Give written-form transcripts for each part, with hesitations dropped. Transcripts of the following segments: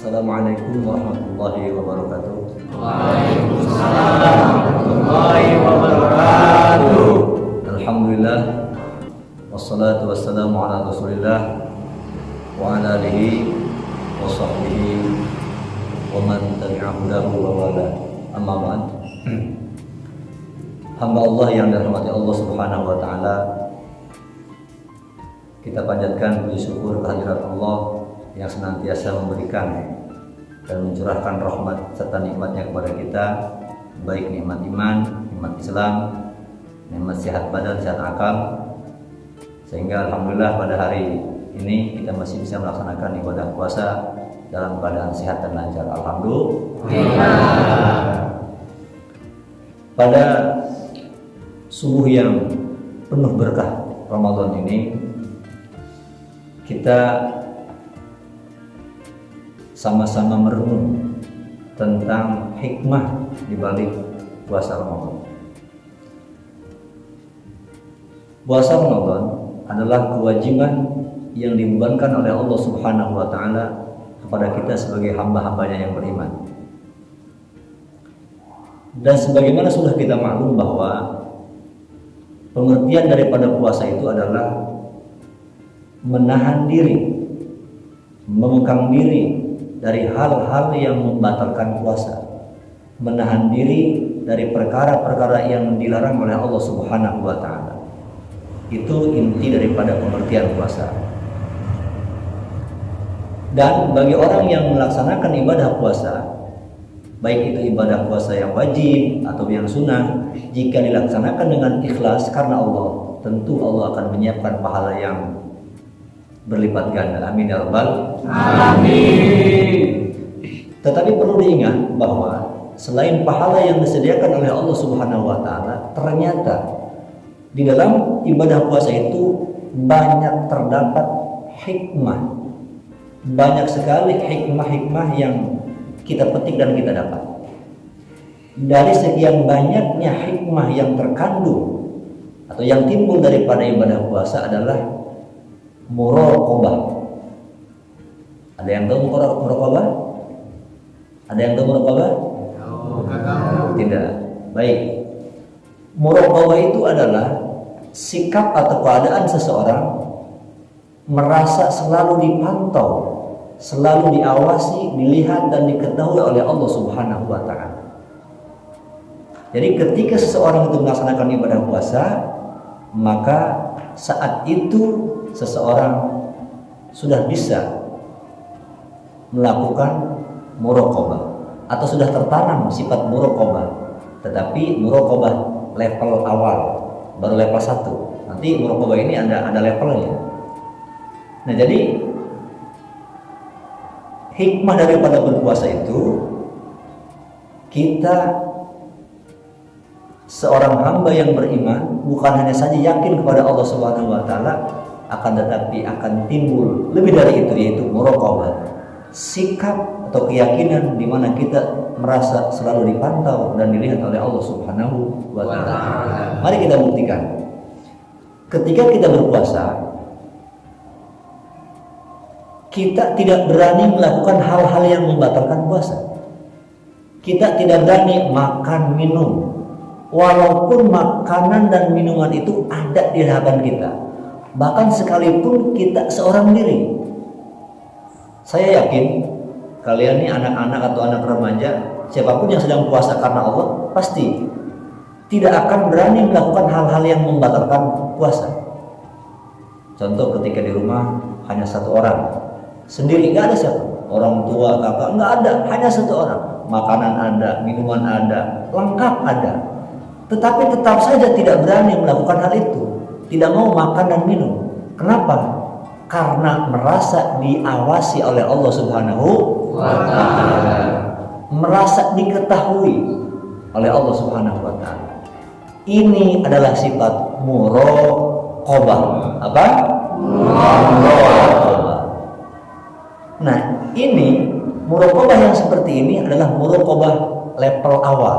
Assalamualaikum warahmatullahi wabarakatuh. Waalaikumsalam warahmatullahi wabarakatuh. Alhamdulillah, wassalatu wassalamu ala rasulillah wa ala alihi wa sahbihi wa man tabi'ahu lahu wa wala. Amma ba'd. Hamba Allah yang dirahmati Allah Subhanahu wa taala, kita panjatkan puji syukur kehadirat Allah yang senantiasa memberikan dan mencurahkan rahmat serta nikmatnya kepada kita, baik nikmat iman, nikmat Islam, nikmat sehat badan, sehat akal, sehingga alhamdulillah pada hari ini kita masih bisa melaksanakan ibadah puasa dalam keadaan sehat dan lancar. Alhamdulillah. Pada subuh yang penuh berkah Ramadan ini, kita sama-sama merenung tentang hikmah di balik puasa Ramadan. Puasa Ramadan adalah kewajiban yang dibebankan oleh Allah Subhanahu wa taala kepada kita sebagai hamba-hambanya yang beriman. Dan sebagaimana sudah kita maklum bahwa pengertian daripada puasa itu adalah menahan diri, mengekang diri dari hal-hal yang membatalkan puasa, menahan diri dari perkara-perkara yang dilarang oleh Allah Subhanahu wa taala. Itu inti daripada pengertian puasa. Dan bagi orang yang melaksanakan ibadah puasa, baik itu ibadah puasa yang wajib atau yang sunnah, jika dilaksanakan dengan ikhlas karena Allah, tentu Allah akan menyiapkan pahala yang berlipat ganda. Amin ya rabbal alamin. Tetapi perlu diingat bahwa selain pahala yang disediakan oleh Allah Subhanahu wa taala, ternyata di dalam ibadah puasa itu banyak terdapat hikmah. Banyak sekali hikmah-hikmah yang kita petik dan kita dapat. Dari sekian banyaknya hikmah yang terkandung atau yang timbul daripada ibadah puasa adalah muraqabah. Ada yang tahu muraqabah? Ada yang tahu muraqabah? Tidak. Baik. Muraqabah itu adalah sikap atau keadaan seseorang merasa selalu dipantau, selalu diawasi, dilihat dan diketahui oleh Allah Subhanahu wa taala. Jadi ketika seseorang itu melaksanakan ibadah puasa, maka saat itu seseorang sudah bisa melakukan muraqabah atau sudah tertanam sifat muraqabah. Tetapi muraqabah level awal, baru level 1. Nanti muraqabah ini ada levelnya. Nah, jadi hikmah daripada berpuasa itu, kita seorang hamba yang beriman bukan hanya saja yakin kepada Allah Subhanahu wa taala, akan tetapi akan timbul lebih dari itu, yaitu muraqabah, sikap atau keyakinan di mana kita merasa selalu dipantau dan dilihat oleh Allah Subhanahu wa taala. Mari kita buktikan. Ketika kita berpuasa, kita tidak berani melakukan hal-hal yang membatalkan puasa. Kita tidak berani makan, minum, walaupun makanan dan minuman itu ada di hadapan kita. Bahkan sekalipun kita seorang diri. Saya yakin kalian ini anak-anak atau anak remaja, siapapun yang sedang puasa karena Allah, pasti tidak akan berani melakukan hal-hal yang membatalkan puasa. Contoh, ketika di rumah hanya satu orang, sendiri, nggak ada siapa, orang tua, kakak, nggak ada, hanya satu orang. Makanan ada, minuman ada, lengkap ada. Tetapi tetap saja tidak berani melakukan hal itu, tidak mau makan dan minum. Kenapa? Karena merasa diawasi oleh Allah Subhanahu wa taala, merasa diketahui oleh Allah Subhanahu wa taala. Ini adalah sifat muraqabah. Apa? Muraqabah. Nah, ini muraqabah yang seperti ini adalah muraqabah level awal.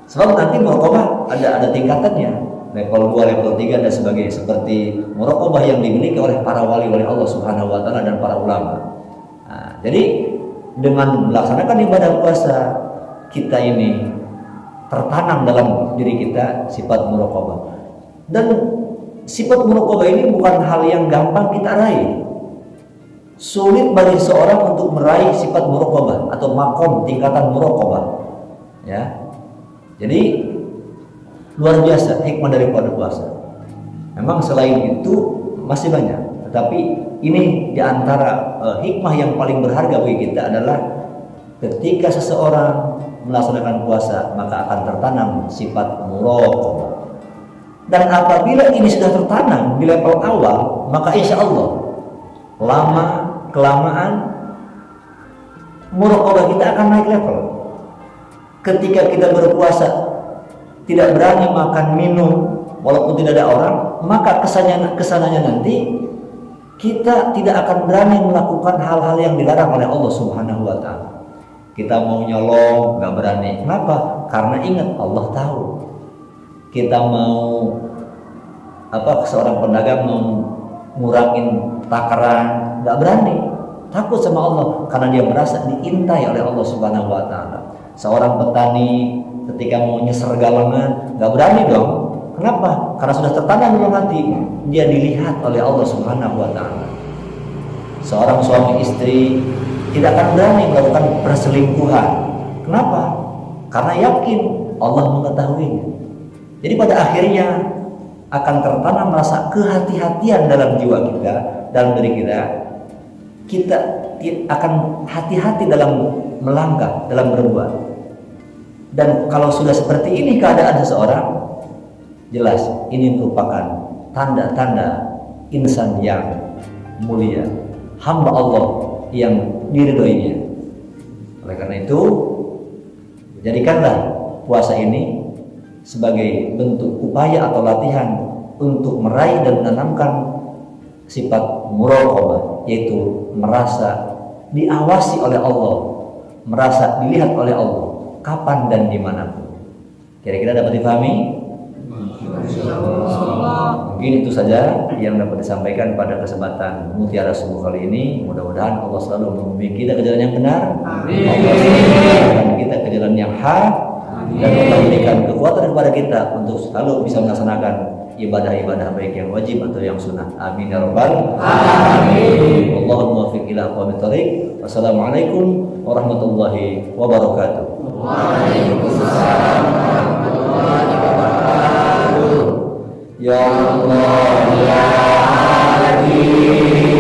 Sebab nanti muraqabah ada tingkatannya. Level 2, level 3 dan sebagainya, seperti muraqabah yang dimiliki oleh para wali Allah Subhanahu wa taala dan para ulama. Nah, jadi dengan melaksanakan ibadah puasa kita ini tertanam dalam diri kita sifat muraqabah. Dan sifat muraqabah ini bukan hal yang gampang kita raih. Sulit bagi seorang untuk meraih sifat muraqabah atau makom tingkatan muraqabah. Ya. Jadi luar biasa hikmah daripada puasa. Memang selain itu masih banyak, tetapi ini diantara hikmah yang paling berharga bagi kita adalah ketika seseorang melaksanakan puasa maka akan tertanam sifat muraqabah. Dan apabila ini sudah tertanam di level awal, maka insya Allah lama kelamaan muraqabah kita akan naik level. Ketika kita berpuasa tidak berani makan minum walaupun tidak ada orang, maka kesananya nanti kita tidak akan berani melakukan hal-hal yang dilarang oleh Allah Subhanahu wa taala. Kita mau nyolong nggak berani. Kenapa? Karena ingat Allah tahu. Kita mau seorang pedagang mau ngurangin takaran, nggak berani, takut sama Allah karena dia merasa diintai oleh Allah Subhanahu wa taala. Seorang petani ketika mau nyeser galangan nggak berani dong. Kenapa? Karena sudah tertanam dalam hati, dia dilihat oleh Allah Subhanahu wa taala. Seorang suami istri tidak akan berani melakukan perselingkuhan. Kenapa? Karena yakin Allah mengetahuinya. Jadi pada akhirnya akan tertanam rasa kehati-hatian dalam jiwa kita, dalam diri kita. Kita akan hati-hati dalam melangkah, dalam berbuat. Dan kalau sudah seperti ini keadaan seseorang, jelas ini merupakan tanda-tanda insan yang mulia, hamba Allah yang diridhoinya. Oleh karena itu, jadikanlah puasa ini sebagai bentuk upaya atau latihan untuk meraih dan menanamkan sifat muraqabah, yaitu merasa diawasi oleh Allah, merasa dilihat oleh Allah kapan dan dimanapun. Kira-kira dapat dipahami? Mungkin itu saja yang dapat disampaikan pada kesempatan Mutiara Subuh kali ini. Mudah-mudahan Allah selalu membimbing kita ke jalan yang benar. Amin. Allah membimbing kita ke jalan yang hak. Dan Allah berikan kekuatan kepada kita untuk selalu bisa melaksanakan ibadah-ibadah baik yang wajib atau yang sunnah. Amin ya rabbal alamin. Allahumma muwaffiq ila aqwamit thoriq. Wassalamualaikum warahmatullahi wabarakatuh. Waalaikumsalam warahmatullahi wabarakatuh. Ya Allah ya Hadi.